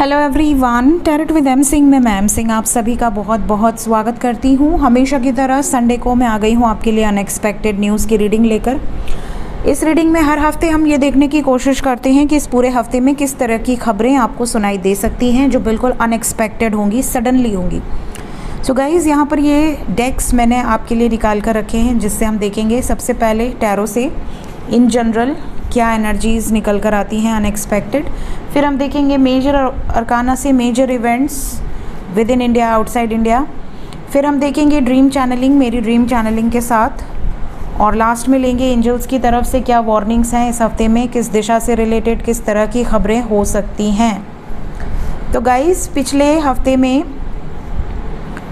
Hello everyone, tarot with M Singh में ma'am Singh आप सभी का बहुत बहुत स्वागत करती हूँ। हमेशा की तरह संडे को मैं आ गई हूँ आपके लिए अनएक्सपेक्टेड न्यूज़ की रीडिंग लेकर। इस रीडिंग में हर हफ्ते हम ये देखने की कोशिश करते हैं कि इस पूरे हफ्ते में किस तरह की खबरें आपको सुनाई दे सकती हैं जो बिल्कुल अनएक्सपेक्टेड होंगी, सडनली होंगी। सो गाइज़, यहाँ पर ये डेक्स मैंने आपके लिए निकाल कर रखे हैं जिससे हम देखेंगे सबसे पहले टैरो से इन जनरल क्या एनर्जीज़ निकल कर आती हैं अनएक्सपेक्टेड। फिर हम देखेंगे मेजर अरकाना से major events within India, outside India. फिर हम देखेंगे ड्रीम चैनलिंग, मेरी ड्रीम चैनलिंग के साथ। और लास्ट में लेंगे एंजल्स की तरफ से क्या वार्निंग्स हैं इस हफ्ते में, किस दिशा से रिलेटेड किस तरह की खबरें हो सकती हैं। तो गाइस, पिछले हफ्ते में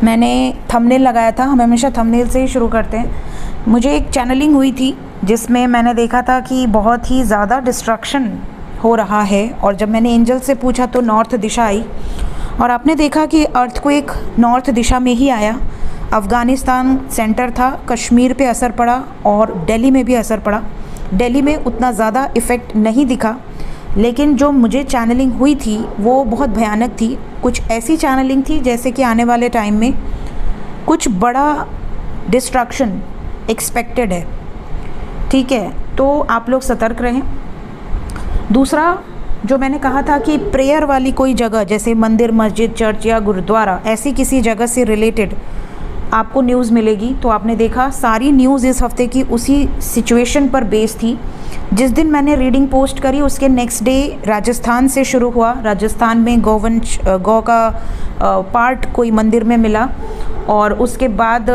मैंने थंबनेल लगाया था, हम हमेशा थंबनेल से ही शुरू करते हैं। मुझे एक चैनलिंग हुई थी जिसमें मैंने देखा था कि बहुत ही ज़्यादा डिस्ट्रक्शन हो रहा है, और जब मैंने एंजल से पूछा तो नॉर्थ दिशा आई, और आपने देखा कि अर्थक्वेक नॉर्थ दिशा में ही आया। अफ़गानिस्तान सेंटर था, कश्मीर पे असर पड़ा और दिल्ली में भी असर पड़ा। दिल्ली में उतना ज़्यादा इफ़ेक्ट नहीं दिखा, लेकिन जो मुझे चैनलिंग हुई थी वो बहुत भयानक थी। कुछ ऐसी चैनलिंग थी जैसे कि आने वाले टाइम में कुछ बड़ा डिस्ट्रक्शन एक्सपेक्टेड है। ठीक है, तो आप लोग सतर्क रहें। दूसरा, जो मैंने कहा था कि प्रेयर वाली कोई जगह जैसे मंदिर, मस्जिद, चर्च या गुरुद्वारा, ऐसी किसी जगह से रिलेटेड आपको न्यूज़ मिलेगी। तो आपने देखा सारी न्यूज़ इस हफ्ते की उसी सिचुएशन पर बेस थी। जिस दिन मैंने रीडिंग पोस्ट करी उसके नेक्स्ट डे राजस्थान से शुरू हुआ। राजस्थान में गौ का पार्ट कोई मंदिर में मिला, और उसके बाद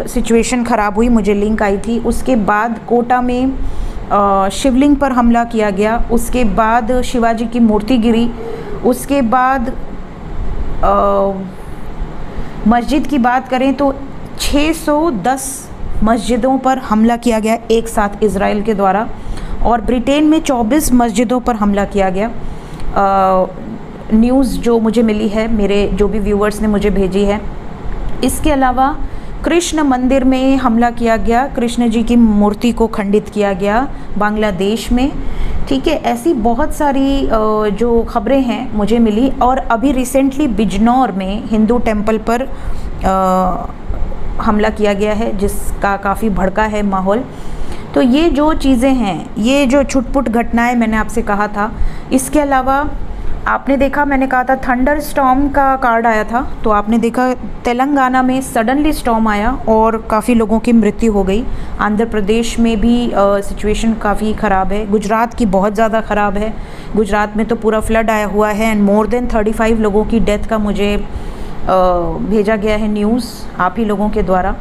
सिचुएशन ख़राब हुई, मुझे लिंक आई थी। उसके बाद कोटा में शिवलिंग पर हमला किया गया। उसके बाद शिवाजी की मूर्ति गिरी। उसके बाद मस्जिद की बात करें तो 610 मस्जिदों पर हमला किया गया एक साथ इज़राइल के द्वारा, और ब्रिटेन में 24 मस्जिदों पर हमला किया गया। न्यूज़ जो मुझे मिली है, मेरे जो भी व्यूअर्स ने मुझे भेजी है। इसके अलावा कृष्ण मंदिर में हमला किया गया, कृष्ण जी की मूर्ति को खंडित किया गया बांग्लादेश में। ठीक है, ऐसी बहुत सारी जो खबरें हैं मुझे मिली। और अभी रिसेंटली बिजनौर में हिंदू टेम्पल पर हमला किया गया है जिसका काफ़ी भड़का है माहौल। तो ये जो चीज़ें हैं, ये जो छुटपुट घटनाएं मैंने आपसे कहा था। इसके अलावा आपने देखा, मैंने कहा था थंडर स्टॉर्म का कार्ड आया था, तो आपने देखा तेलंगाना में सडनली स्टॉर्म आया और काफ़ी लोगों की मृत्यु हो गई। आंध्र प्रदेश में भी सिचुएशन काफ़ी ख़राब है। गुजरात की बहुत ज़्यादा ख़राब है। गुजरात में तो पूरा फ्लड आया हुआ है, एंड मोर देन 35 लोगों की डेथ का मुझे भेजा गया है न्यूज़ आप ही लोगों के द्वारा।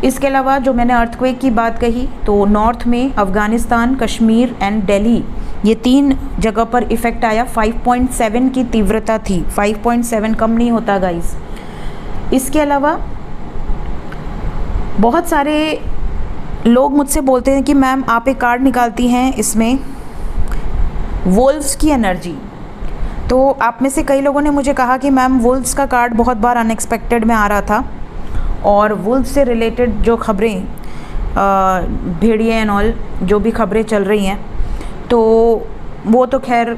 इसके अलावा जो मैंने अर्थक्वेक की बात कही, तो नॉर्थ में अफ़गानिस्तान, कश्मीर एंड दिल्ली, ये 3 जगह पर इफ़ेक्ट आया। 5.7 की तीव्रता थी। 5.7 कम नहीं होता गाइस। इसके अलावा बहुत सारे लोग मुझसे बोलते हैं कि मैम आप एक कार्ड निकालती हैं, इसमें वोल्व्स की एनर्जी। तो आप में से कई लोगों ने मुझे कहा कि मैम वोल्व्स का कार्ड बहुत बार अनएक्सपेक्टेड में आ रहा था, और वुल्फ से रिलेटेड जो खबरें, भेड़िए एंड ऑल जो भी खबरें चल रही हैं, तो वो तो खैर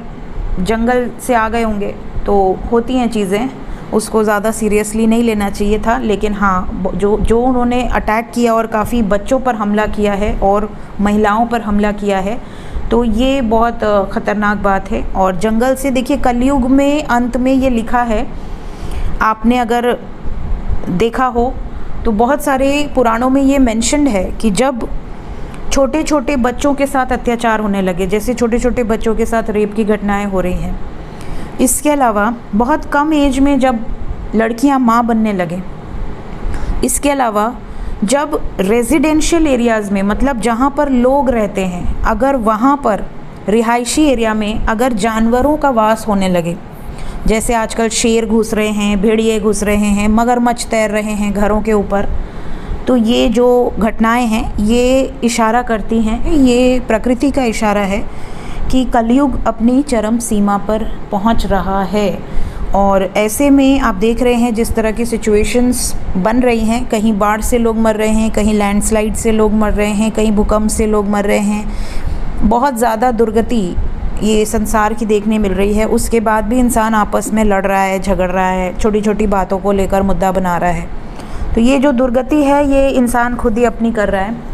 जंगल से आ गए होंगे, तो होती हैं चीज़ें, उसको ज़्यादा सीरियसली नहीं लेना चाहिए था। लेकिन हाँ, जो उन्होंने अटैक किया और काफ़ी बच्चों पर हमला किया है और महिलाओं पर हमला किया है, तो ये बहुत ख़तरनाक बात है। और जंगल से देखिए, कलयुग में अंत में ये लिखा है, आपने अगर देखा हो तो बहुत सारे पुराणों में ये मेंशन्ड है कि जब छोटे छोटे बच्चों के साथ अत्याचार होने लगे, जैसे छोटे छोटे बच्चों के साथ रेप की घटनाएं हो रही हैं। इसके अलावा बहुत कम एज में जब लड़कियां माँ बनने लगे। इसके अलावा जब रेजिडेंशियल एरियाज़ में, मतलब जहाँ पर लोग रहते हैं, अगर वहाँ पर रिहायशी एरिया में अगर जानवरों का वास होने लगे, जैसे आजकल शेर घुस रहे हैं, भेड़िए घुस रहे हैं, मगरमच्छ तैर रहे हैं घरों के ऊपर, तो ये जो घटनाएं हैं ये इशारा करती हैं, ये प्रकृति का इशारा है कि कलयुग अपनी चरम सीमा पर पहुंच रहा है। और ऐसे में आप देख रहे हैं जिस तरह की सिचुएशंस बन रही हैं, कहीं बाढ़ से लोग मर रहे हैं, कहीं लैंडस्लाइड से लोग मर रहे हैं, कहीं भूकंप से लोग मर रहे हैं। बहुत ज़्यादा दुर्गति ये संसार की देखने मिल रही है, उसके बाद भी इंसान आपस में लड़ रहा है, झगड़ रहा है, छोटी छोटी बातों को लेकर मुद्दा बना रहा है। तो ये जो दुर्गति है ये इंसान खुद ही अपनी कर रहा है।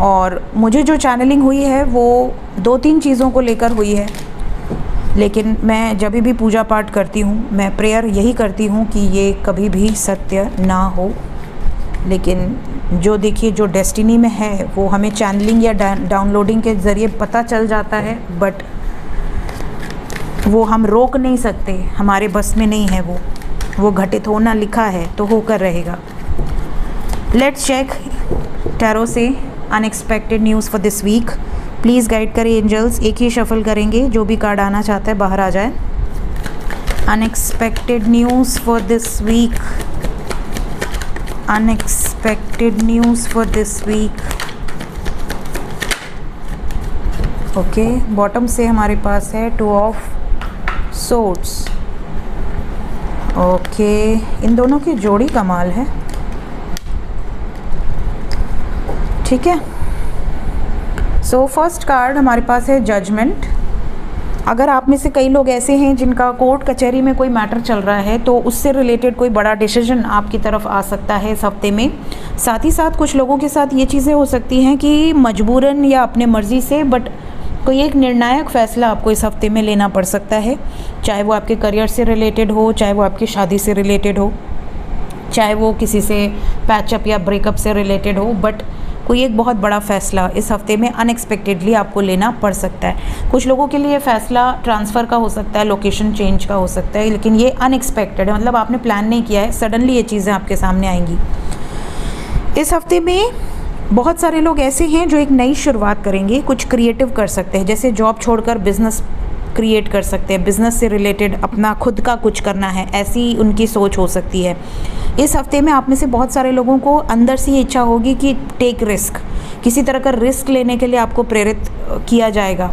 और मुझे जो चैनलिंग हुई है वो 2-3 चीज़ों को लेकर हुई है, लेकिन मैं जब भी पूजा पाठ करती हूँ मैं प्रेयर यही करती हूँ कि ये कभी भी सत्य ना हो। लेकिन जो देखिए जो डेस्टिनी में है वो हमें चैनलिंग या डाउनलोडिंग के ज़रिए पता चल जाता है, बट वो हम रोक नहीं सकते, हमारे बस में नहीं है वो घटित होना लिखा है तो होकर रहेगा। लेट्स चेक टैरो से unexpected news for this week. Please guide करें एंजल्स, एक ही शफल करेंगे, जो भी कार्ड आना चाहता है बाहर आ जाए। Unexpected news for this week, unexpected news for this week. Okay, bottom से हमारे पास है 2 ऑफ सोर्ड्स। ओके, इन दोनों की जोड़ी कमाल है। ठीक है, सो फर्स्ट कार्ड हमारे पास है जजमेंट। अगर आप में से कई लोग ऐसे हैं जिनका कोर्ट कचहरी में कोई मैटर चल रहा है तो उससे रिलेटेड कोई बड़ा डिसीजन आपकी तरफ आ सकता है इस हफ्ते में। साथ ही साथ कुछ लोगों के साथ ये चीज़ें हो सकती हैं कि मजबूरन या अपने मर्ज़ी से बट कोई एक निर्णायक फ़ैसला आपको इस हफ्ते में लेना पड़ सकता है, चाहे वो आपके करियर से रिलेटेड हो, चाहे वो आपकी शादी से रिलेटेड हो, चाहे वो किसी से पैचअप या ब्रेकअप से रिलेटेड हो, बट कोई एक बहुत बड़ा फ़ैसला इस हफ्ते में अनएक्सपेक्टेडली आपको लेना पड़ सकता है। कुछ लोगों के लिए फ़ैसला ट्रांसफ़र का हो सकता है, लोकेशन चेंज का हो सकता है, लेकिन ये अनएक्सपेक्टेड है, मतलब आपने प्लान नहीं किया है, सडनली ये चीज़ें आपके सामने आएंगी। इस हफ्ते में बहुत सारे लोग ऐसे हैं जो एक नई शुरुआत करेंगे, कुछ क्रिएटिव कर सकते हैं, जैसे जॉब छोड़कर बिज़नेस क्रिएट कर सकते हैं, बिज़नेस से रिलेटेड अपना खुद का कुछ करना है, ऐसी उनकी सोच हो सकती है। इस हफ्ते में आप में से बहुत सारे लोगों को अंदर से ये इच्छा होगी कि टेक रिस्क, किसी तरह का रिस्क लेने के लिए आपको प्रेरित किया जाएगा।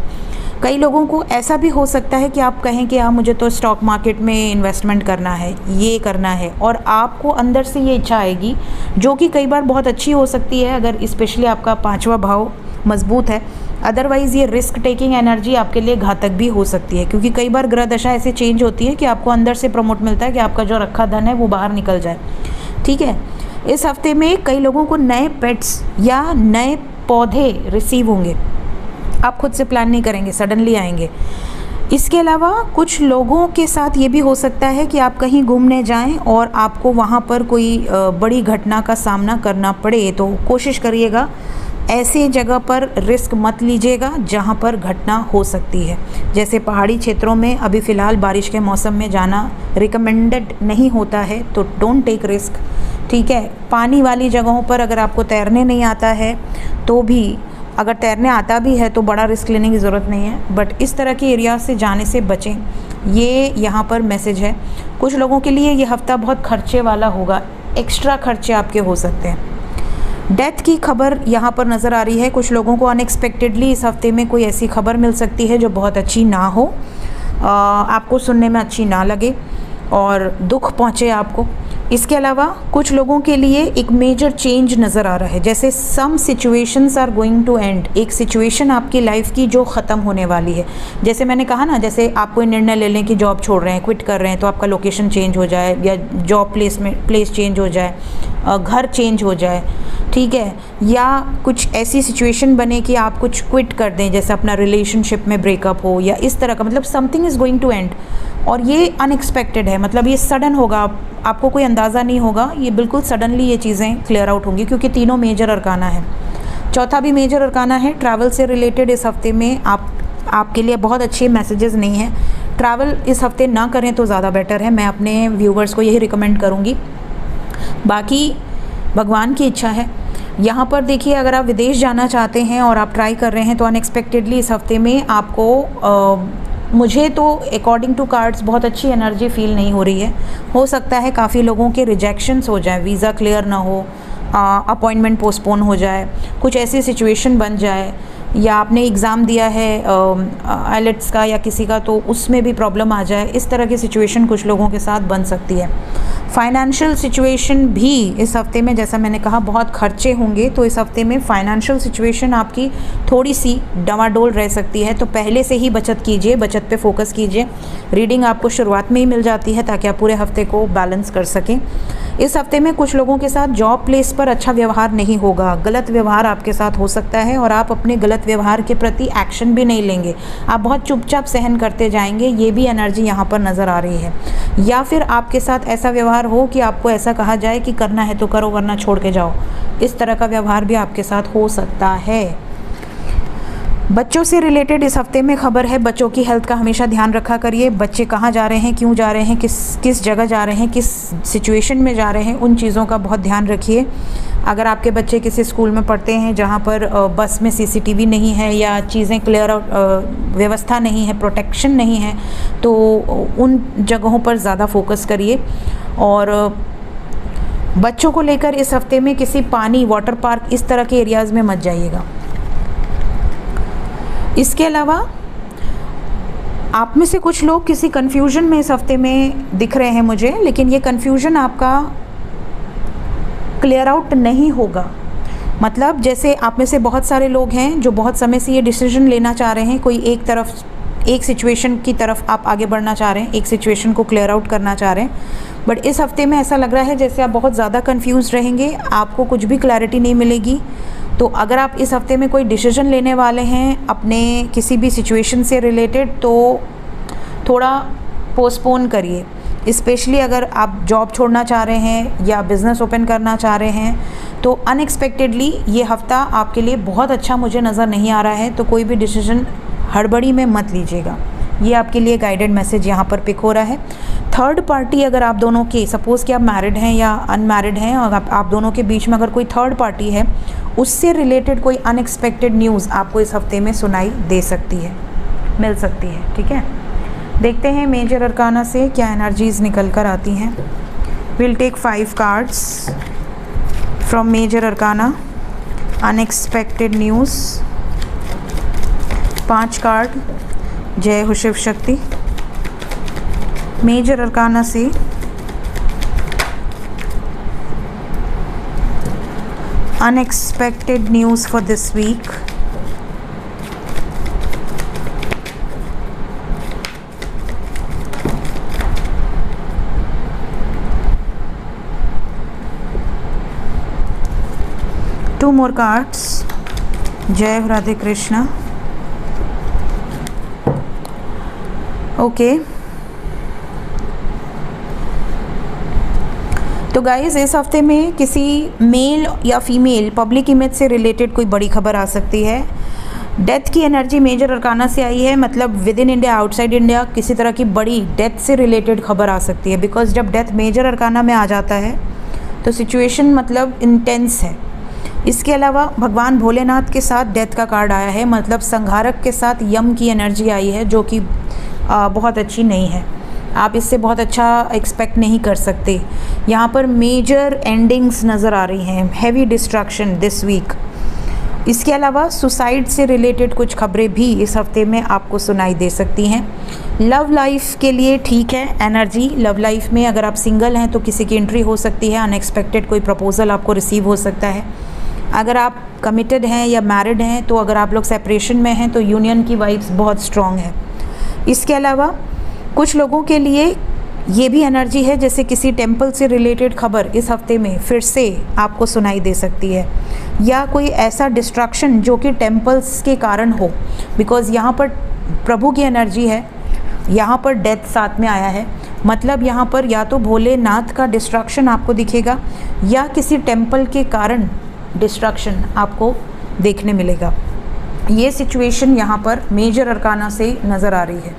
कई लोगों को ऐसा भी हो सकता है कि आप कहें कि हाँ मुझे तो स्टॉक मार्केट में इन्वेस्टमेंट करना है, ये करना है, और आपको अंदर से ये इच्छा आएगी जो कि कई बार बहुत अच्छी हो सकती है अगर स्पेशली आपका 5वां भाव मजबूत है। अदरवाइज़ ये रिस्क टेकिंग एनर्जी आपके लिए घातक भी हो सकती है, क्योंकि कई बार ग्रह दशा ऐसे चेंज होती है कि आपको अंदर से प्रमोट मिलता है कि आपका जो रखा धन है वो बाहर निकल जाए। ठीक है, इस हफ्ते में कई लोगों को नए पेट्स या नए पौधे रिसीव होंगे, आप खुद से प्लान नहीं करेंगे, सडनली आएंगे। इसके अलावा कुछ लोगों के साथ ये भी हो सकता है कि आप कहीं घूमने जाएं और आपको वहाँ पर कोई बड़ी घटना का सामना करना पड़े, तो कोशिश करिएगा ऐसे जगह पर रिस्क मत लीजिएगा जहाँ पर घटना हो सकती है। जैसे पहाड़ी क्षेत्रों में अभी फ़िलहाल बारिश के मौसम में जाना रिकमेंडेड नहीं होता है, तो डोंट टेक रिस्क। ठीक है, पानी वाली जगहों पर अगर आपको तैरने नहीं आता है तो भी, अगर तैरने आता भी है तो बड़ा रिस्क लेने की ज़रूरत नहीं है, बट इस तरह के एरिया से जाने से बचें, ये यहाँ पर मैसेज है। कुछ लोगों के लिए ये हफ्ता बहुत खर्चे वाला होगा, एक्स्ट्रा खर्चे आपके हो सकते हैं। डेथ की खबर यहाँ पर नज़र आ रही है। कुछ लोगों को अनएक्सपेक्टेडली इस हफ्ते में कोई ऐसी खबर मिल सकती है जो बहुत अच्छी ना हो, आपको सुनने में अच्छी ना लगे और दुख पहुँचे आपको। इसके अलावा कुछ लोगों के लिए एक मेजर चेंज नज़र आ रहा है, जैसे some situations are going to end, एक सिचुएशन आपकी लाइफ की जो ख़त्म होने वाली है। जैसे मैंने कहा ना, जैसे आप कोई निर्णय ले लें कि जॉब छोड़ रहे हैं, क्विट कर रहे हैं, तो आपका लोकेशन चेंज हो जाए या जॉब प्लेस चेंज हो जाए, घर चेंज हो जाए, ठीक है, या कुछ ऐसी सिचुएशन बने कि आप कुछ क्विट कर दें, जैसे अपना रिलेशनशिप में ब्रेकअप हो या इस तरह का, मतलब something is going to end, और ये अनएक्सपेक्टेड है, मतलब ये सडन होगा, आपको कोई अंदाज़ा नहीं होगा, ये बिल्कुल सडनली ये चीज़ें क्लियर आउट होंगी, क्योंकि तीनों मेजर अरकाना है। चौथा भी मेजर अरकाना है। ट्रैवल से रिलेटेड इस हफ्ते में आपके लिए बहुत अच्छे मैसेजेस नहीं हैं। ट्रैवल इस हफ्ते ना करें तो ज़्यादा बेटर है, मैं अपने व्यूवर्स को यही रिकमेंड करूँगी। बाकी भगवान की इच्छा है। यहाँ पर देखिए, अगर आप विदेश जाना चाहते हैं और आप ट्राई कर रहे हैं तो अनएक्सपेक्टेडली इस हफ्ते में आपको मुझे तो अकॉर्डिंग टू कार्ड्स बहुत अच्छी एनर्जी फील नहीं हो रही है। हो सकता है काफ़ी लोगों के रिजेक्शंस हो जाए, वीज़ा क्लियर ना हो, अपॉइंटमेंट पोस्टपोन हो जाए, कुछ ऐसी सिचुएशन बन जाए या आपने एग्ज़ाम दिया है आइलेट्स का या किसी का, तो उसमें भी प्रॉब्लम आ जाए, इस तरह की सिचुएशन कुछ लोगों के साथ बन सकती है। फाइनेंशियल सिचुएशन भी इस हफ्ते में, जैसा मैंने कहा, बहुत खर्चे होंगे, तो इस हफ्ते में फाइनेंशियल सिचुएशन आपकी थोड़ी सी डमाडोल रह सकती है, तो पहले से ही बचत कीजिए, बचत पे फोकस कीजिए। रीडिंग आपको शुरुआत में ही मिल जाती है ताकि आप पूरे हफ्ते को बैलेंस कर सकें। इस हफ्ते में कुछ लोगों के साथ जॉब प्लेस पर अच्छा व्यवहार नहीं होगा, गलत व्यवहार आपके साथ हो सकता है और आप अपने गलत व्यवहार के प्रति एक्शन भी नहीं लेंगे, आप बहुत चुपचाप सहन करते जाएंगे, ये भी एनर्जी यहाँ पर नज़र आ रही है। या फिर आपके साथ ऐसा व्यवहार हो कि आपको ऐसा कहा जाए कि करना है तो करो वरना छोड़ के जाओ, इस तरह का व्यवहार भी आपके साथ हो सकता है। बच्चों से रिलेटेड इस हफ्ते में खबर है, बच्चों की हेल्थ का हमेशा ध्यान रखा करिए। बच्चे कहाँ जा रहे हैं, क्यों जा रहे हैं, किस जगह जा रहे हैं, किस सिचुएशन में जा रहे हैं, उन चीज़ों का बहुत ध्यान रखिए। अगर आपके बच्चे किसी स्कूल में पढ़ते हैं जहाँ पर बस में सीसीटीवी नहीं है या चीज़ें क्लियर व्यवस्था नहीं है, प्रोटेक्शन नहीं है, तो उन जगहों पर ज़्यादा फोकस करिए। और बच्चों को लेकर इस हफ्ते में किसी पानी, वाटर पार्क, इस तरह के एरियाज़ में मत जाइएगा। इसके अलावा आप में से कुछ लोग किसी कन्फ्यूजन में इस हफ्ते में दिख रहे हैं मुझे, लेकिन ये कन्फ्यूजन आपका क्लियर आउट नहीं होगा। मतलब जैसे आप में से बहुत सारे लोग हैं जो बहुत समय से ये डिसीजन लेना चाह रहे हैं, कोई एक सिचुएशन की तरफ आप आगे बढ़ना चाह रहे हैं, एक सिचुएशन को क्लियर आउट करना चाह रहे हैं, बट इस हफ्ते में ऐसा लग रहा है जैसे आप बहुत ज़्यादा कंफ्यूज रहेंगे, आपको कुछ भी क्लैरिटी नहीं मिलेगी। तो अगर आप इस हफ्ते में कोई डिसीजन लेने वाले हैं अपने किसी भी सिचुएशन से रिलेटेड, तो थोड़ा पोस्टपोन करिए। स्पेशली अगर आप जॉब छोड़ना चाह रहे हैं या बिज़नेस ओपन करना चाह रहे हैं, तो अनएक्सपेक्टेडली ये हफ़्ता आपके लिए बहुत अच्छा मुझे नज़र नहीं आ रहा है, तो कोई भी डिसीजन हड़बड़ी में मत लीजिएगा। ये आपके लिए गाइडेड मैसेज यहाँ पर पिक हो रहा है। थर्ड पार्टी, अगर आप दोनों के, सपोज़ कि आप मैरिड हैं या अनमैरिड हैं और आप दोनों के बीच में अगर कोई थर्ड पार्टी है, उससे रिलेटेड कोई अनएक्सपेक्टेड न्यूज़ आपको इस हफ्ते में सुनाई दे सकती है, मिल सकती है। ठीक है, देखते हैं मेजर अरकाना से क्या एनर्जीज़ निकल कर आती हैं। Will take 5 cards from major arcana, unexpected news. 5 card, जय हो शिव शक्ति। मेजर अरकाना से unexpected news for this week. Two more cards, जय हो राधे कृष्णा। ओके, तो गाइज़ इस हफ्ते में किसी मेल या फीमेल पब्लिक इमेज से रिलेटेड कोई बड़ी खबर आ सकती है। डेथ की एनर्जी मेजर अरकाना से आई है, मतलब with in India, outside India किसी तरह की बड़ी डेथ से रिलेटेड खबर आ सकती है। बिकॉज जब डेथ मेजर अरकाना में आ जाता है तो सिचुएशन मतलब इंटेंस है। इसके अलावा भगवान भोलेनाथ के साथ डेथ का कार्ड आया है, मतलब संहारक के साथ यम की एनर्जी आई है, जो कि बहुत अच्छी नहीं है। आप इससे बहुत अच्छा एक्सपेक्ट नहीं कर सकते। यहाँ पर मेजर एंडिंग्स नज़र आ रही हैं, हैवी डिस्ट्रक्शन दिस वीक। इसके अलावा सुसाइड से रिलेटेड कुछ खबरें भी इस हफ्ते में आपको सुनाई दे सकती हैं। लव लाइफ के लिए ठीक है एनर्जी। लव लाइफ में अगर आप सिंगल हैं तो किसी की एंट्री हो सकती है, अनएक्सपेक्टेड कोई प्रपोजल आपको रिसीव हो सकता है। अगर आप कमिटेड हैं या मैरिड हैं, तो अगर आप लोग सेपरेशन में हैं तो यूनियन की वाइब्स बहुत स्ट्रॉन्ग है। इसके अलावा कुछ लोगों के लिए ये भी एनर्जी है जैसे किसी टेंपल से रिलेटेड खबर इस हफ्ते में फिर से आपको सुनाई दे सकती है, या कोई ऐसा डिस्ट्रक्शन जो कि टेंपल्स के कारण हो। बिकॉज़ यहाँ पर प्रभु की एनर्जी है, यहाँ पर डेथ साथ में आया है, मतलब यहाँ पर या तो भोलेनाथ का डिस्ट्रक्शन आपको दिखेगा या किसी टेंपल के कारण डिस्ट्रक्शन आपको देखने मिलेगा। ये सिचुएशन यहाँ पर मेजर अरकाना से नज़र आ रही है।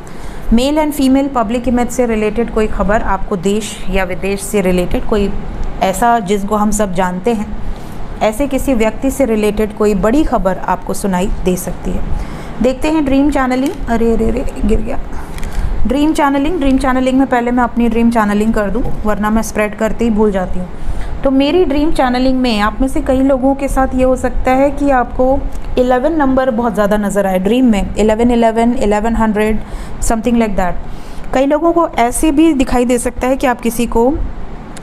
Male and female public image से रिलेटेड कोई खबर आपको देश या विदेश से रिलेटेड कोई ऐसा जिसको हम सब जानते हैं, ऐसे किसी व्यक्ति से रिलेटेड कोई बड़ी खबर आपको सुनाई दे सकती है। देखते हैं ड्रीम चैनलिंग। अरे अरे अरे गिर गया। ड्रीम चैनलिंग में पहले मैं अपनी ड्रीम चैनलिंग कर दूं, वरना मैं स्प्रेड करते ही भूल जाती हूँ। तो मेरी ड्रीम चैनलिंग में आप में से कई लोगों के साथ ये हो सकता है कि आपको 11 नंबर बहुत ज़्यादा नज़र आए ड्रीम में, 1111, 1100 समथिंग लाइक दैट। कई लोगों को ऐसे भी दिखाई दे सकता है कि आप किसी को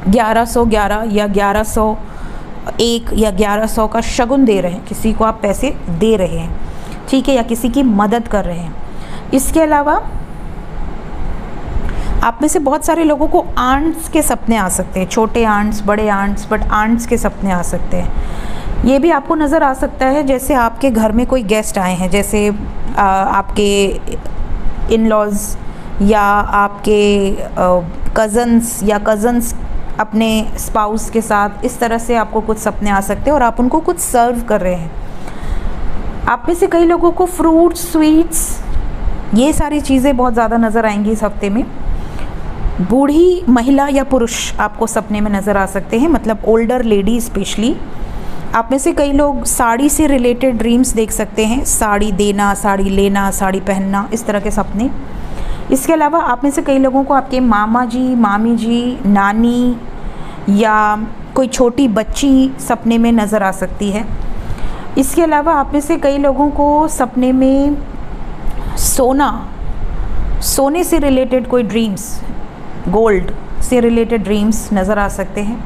1111 या 1101 या 1100 का शगुन दे रहे हैं, किसी को आप पैसे दे रहे हैं, ठीक है, या किसी की मदद कर रहे हैं। इसके अलावा आप में से बहुत सारे लोगों को आंट्स के सपने आ सकते हैं, छोटे आंट्स, बड़े आंट्स, बट आंट्स के सपने आ सकते हैं। ये भी आपको नज़र आ सकता है जैसे आपके घर में कोई गेस्ट आए हैं, जैसे आपके इन लॉज या आपके कज़न्स या कज़न्स अपने स्पाउस के साथ, इस तरह से आपको कुछ सपने आ सकते हैं और आप उनको कुछ सर्व कर रहे हैं। आप में से कई लोगों को फ्रूट्स, स्वीट्स, ये सारी चीज़ें बहुत ज़्यादा नज़र आएंगी इस हफ्ते में। बूढ़ी महिला या पुरुष आपको सपने में नज़र आ सकते हैं, मतलब ओल्डर लेडी स्पेशली। आप में से कई लोग साड़ी से रिलेटेड ड्रीम्स देख सकते हैं, साड़ी देना, साड़ी लेना, साड़ी पहनना, इस तरह के सपने। इसके अलावा आप में से कई लोगों को आपके मामा जी, मामी जी, नानी या कोई छोटी बच्ची सपने में नज़र आ सकती है। इसके अलावा आप में से कई लोगों को सपने में सोने से रिलेटेड कोई ड्रीम्स, गोल्ड से रिलेटेड ड्रीम्स नज़र आ सकते हैं।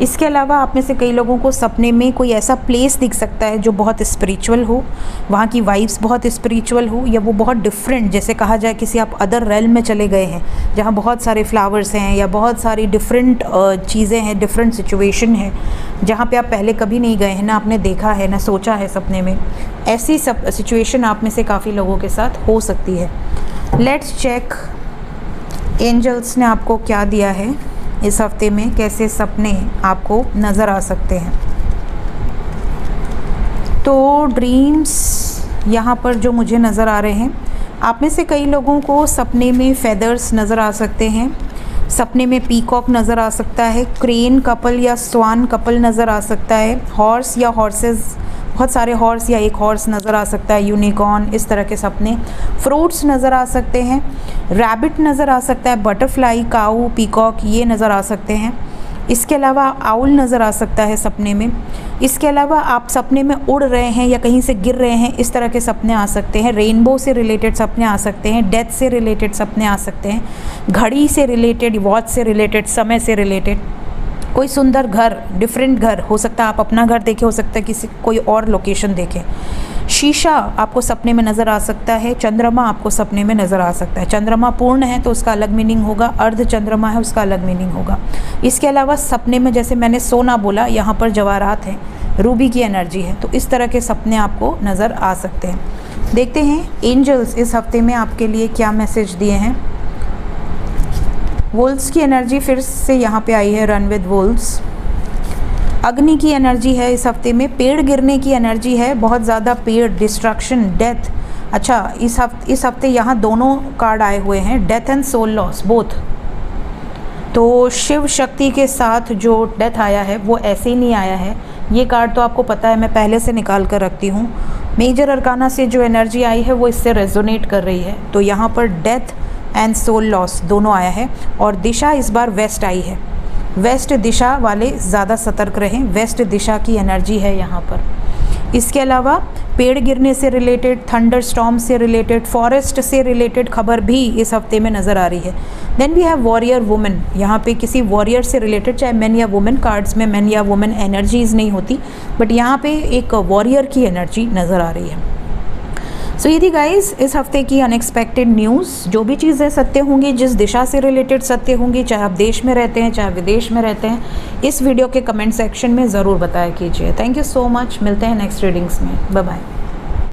इसके अलावा आप में से कई लोगों को सपने में कोई ऐसा प्लेस दिख सकता है जो बहुत स्पिरिचुअल हो, वहाँ की वाइब्स बहुत स्पिरिचुअल हो, या वो बहुत डिफरेंट, जैसे कहा जाए किसी आप अदर रेल्म में चले गए हैं जहाँ बहुत सारे फ्लावर्स हैं या बहुत सारी डिफरेंट चीज़ें हैं, डिफरेंट सिचुएशन है जहाँ पे आप पहले कभी नहीं गए हैं, ना आपने देखा है, ना सोचा है सपने में। ऐसी सब सिचुएशन आप में से काफ़ी लोगों के साथ हो सकती है। लेट्स चेक एंजल्स ने आपको क्या दिया है इस हफ्ते में, कैसे सपने आपको नज़र आ सकते हैं। तो ड्रीम्स यहाँ पर जो मुझे नज़र आ रहे हैं, आप में से कई लोगों को सपने में फेदर्स नज़र आ सकते हैं, सपने में पीकॉक नज़र आ सकता है, क्रेन कपल या स्वान कपल नज़र आ सकता है, हॉर्स या हॉर्सेस, बहुत सारे हॉर्स या एक हॉर्स नज़र आ सकता है, यूनिकॉर्न, इस तरह के सपने। फ्रूट्स नज़र आ सकते हैं, रैबिट नज़र आ सकता है, बटरफ्लाई, काऊ, पीकॉक, ये नज़र आ सकते हैं। इसके अलावा आउल नज़र आ सकता है सपने में। इसके अलावा आप सपने में उड़ रहे हैं या कहीं से गिर रहे हैं, इस तरह के सपने आ सकते हैं। रेनबो से रिलेटेड सपने आ सकते हैं, डेथ से रिलेटेड सपने आ सकते हैं, घड़ी से रिलेटेड, वॉच से रिलेटेड, समय से रिलेटेड, कोई सुंदर घर, डिफरेंट घर हो सकता है, आप अपना घर देखें, हो सकता है किसी कोई और लोकेशन देखें। शीशा आपको सपने में नज़र आ सकता है, चंद्रमा आपको सपने में नज़र आ सकता है। चंद्रमा पूर्ण है तो उसका अलग मीनिंग होगा, अर्ध चंद्रमा है उसका अलग मीनिंग होगा। इसके अलावा सपने में, जैसे मैंने सोना बोला, यहाँ पर जवाहरात हैं, रूबी की एनर्जी है, तो इस तरह के सपने आपको नज़र आ सकते हैं। देखते हैं एंजल्स इस हफ्ते में आपके लिए क्या मैसेज दिए हैं। वोल्स की एनर्जी फिर से यहाँ पे आई है, रन विद वोल्स। अग्नि की एनर्जी है इस हफ्ते में, पेड़ गिरने की एनर्जी है, बहुत ज़्यादा पेड़, डिस्ट्रक्शन, डेथ। अच्छा, इस हफ्ते यहाँ दोनों कार्ड आए हुए हैं, death and soul loss both. तो शिव शक्ति के साथ जो डेथ आया है वो ऐसे ही नहीं आया है, ये कार्ड तो आपको पता है, मैं पहले से निकाल कर रखती हूँ। मेजर अरकाना से जो एनर्जी आई है वो इससे रेजोनेट कर रही है, तो यहाँ पर डेथ एंड सोल लॉस दोनों आया है। और दिशा इस बार वेस्ट आई है, वेस्ट दिशा वाले ज़्यादा सतर्क रहें, वेस्ट दिशा की एनर्जी है यहाँ पर। इसके अलावा पेड़ गिरने से रिलेटेड, थंडर स्टॉर्म से रिलेटेड, फॉरेस्ट से रिलेटेड खबर भी इस हफ्ते में नज़र आ रही है। Then we have warrior women, यहाँ पे किसी वॉरियर से रिलेटेड, चाहे मैन या वुमेन, कार्ड्स में मैन या वुमेन एनर्जीज नहीं होती, बट यहाँ पे एक वॉरियर की एनर्जी नज़र आ रही है। सो ये थी गाइस इस हफ्ते की अनएक्सपेक्टेड न्यूज़। जो भी चीज़ें सत्य होंगी, जिस दिशा से रिलेटेड सत्य होंगी, चाहे आप देश में रहते हैं चाहे विदेश में रहते हैं, इस वीडियो के कमेंट सेक्शन में ज़रूर बताया कीजिए। थैंक यू सो मच, मिलते हैं नेक्स्ट रीडिंग्स में, बाय बाय।